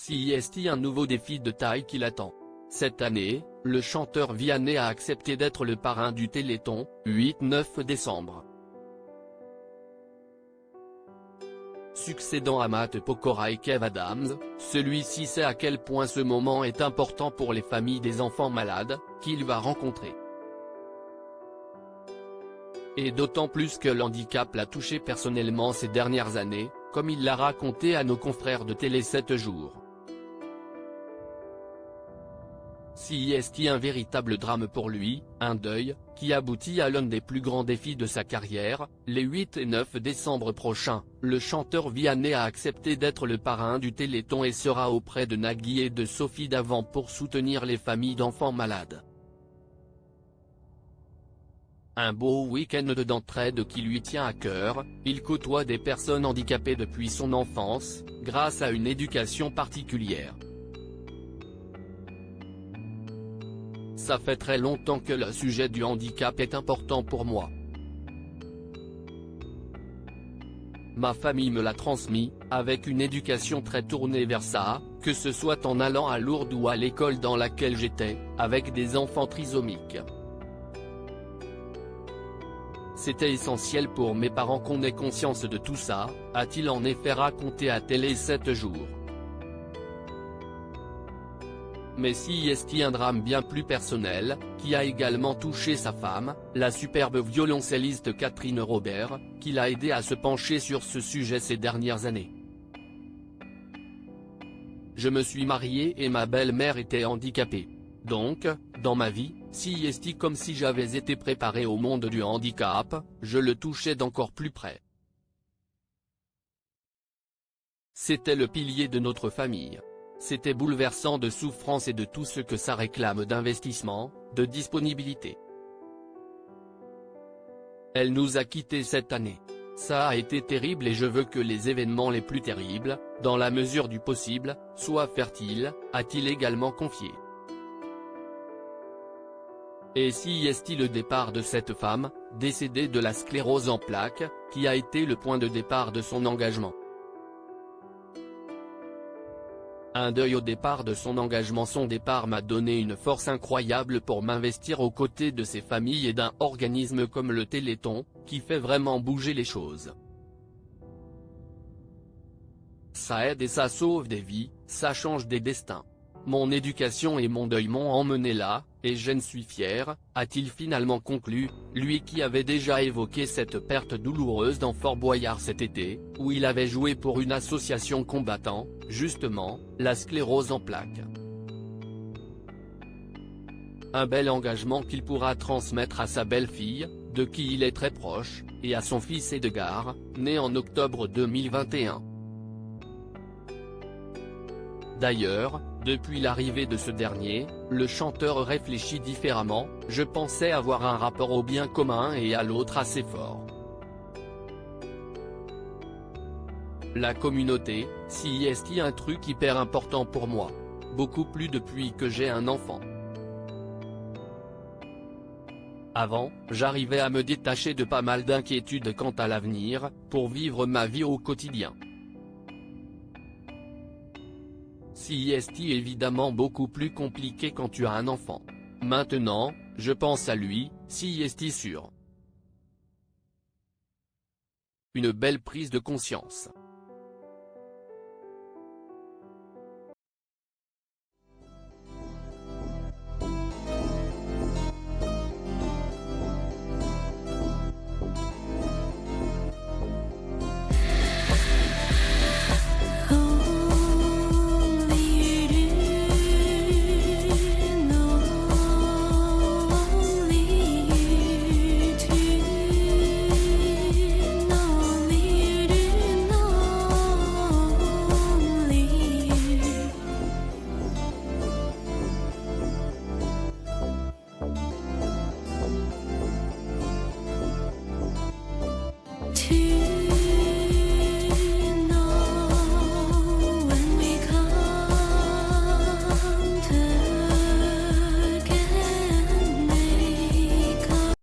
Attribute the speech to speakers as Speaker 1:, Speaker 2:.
Speaker 1: CIST, un nouveau défi de taille qui l'attend. Cette année, le chanteur Vianney a accepté d'être le parrain du Téléthon, 8-9 décembre. Succédant à Matt Pokora et Kev Adams, celui-ci sait à quel point ce moment est important pour les familles des enfants malades, qu'il va rencontrer. Et d'autant plus que l'handicap l'a touché personnellement ces dernières années, comme il l'a raconté à nos confrères de Télé 7 jours. CIST, un véritable drame pour lui, un deuil, qui aboutit à l'un des plus grands défis de sa carrière. Les 8 et 9 décembre prochains, le chanteur Vianney a accepté d'être le parrain du Téléthon et sera auprès de Nagui et de Sophie Davant pour soutenir les familles d'enfants malades. Un beau week-end d'entraide qui lui tient à cœur. Il côtoie des personnes handicapées depuis son enfance, grâce à une éducation particulière. Ça fait très longtemps que le sujet du handicap est important pour moi. Ma famille me l'a transmis, avec une éducation très tournée vers ça, que ce soit en allant à Lourdes ou à l'école dans laquelle j'étais, avec des enfants trisomiques. C'était essentiel pour mes parents qu'on ait conscience de tout ça, a-t-il en effet raconté à Télé 7 jours. Mais CIST, un drame bien plus personnel, qui a également touché sa femme, la superbe violoncelliste Catherine Robert, qui l'a aidé à se pencher sur ce sujet ces dernières années. Je me suis marié et ma belle-mère était handicapée. Donc, dans ma vie, CIST, comme si j'avais été préparé au monde du handicap, je le touchais d'encore plus près. C'était le pilier de notre famille. C'était bouleversant de souffrance et de tout ce que ça réclame d'investissement, de disponibilité. Elle nous a quittés cette année. Ça a été terrible et je veux que les événements les plus terribles, dans la mesure du possible, soient fertiles, a-t-il également confié. Et CIST, le départ de cette femme, décédée de la sclérose en plaques, qui a été le point de départ de son engagement. Un deuil au départ de son engagement. Son départ m'a donné une force incroyable pour m'investir aux côtés de ces familles et d'un organisme comme le Téléthon, qui fait vraiment bouger les choses. Ça aide et ça sauve des vies, ça change des destins. Mon éducation et mon deuil m'ont emmené là, et j'en suis fier, a-t-il finalement conclu, lui qui avait déjà évoqué cette perte douloureuse dans Fort Boyard cet été, où il avait joué pour une association combattant, justement, la sclérose en plaques. Un bel engagement qu'il pourra transmettre à sa belle-fille, de qui il est très proche, et à son fils Edgar, né en octobre 2021. D'ailleurs, depuis l'arrivée de ce dernier, le chanteur réfléchit différemment. Je pensais avoir un rapport au bien commun et à l'autre assez fort. La communauté, CIST, un truc hyper important pour moi. Beaucoup plus depuis que j'ai un enfant. Avant, j'arrivais à me détacher de pas mal d'inquiétudes quant à l'avenir, pour vivre ma vie au quotidien. CIST, évidemment beaucoup plus compliqué quand tu as un enfant. Maintenant, je pense à lui, CIST sûr. Une belle prise de conscience.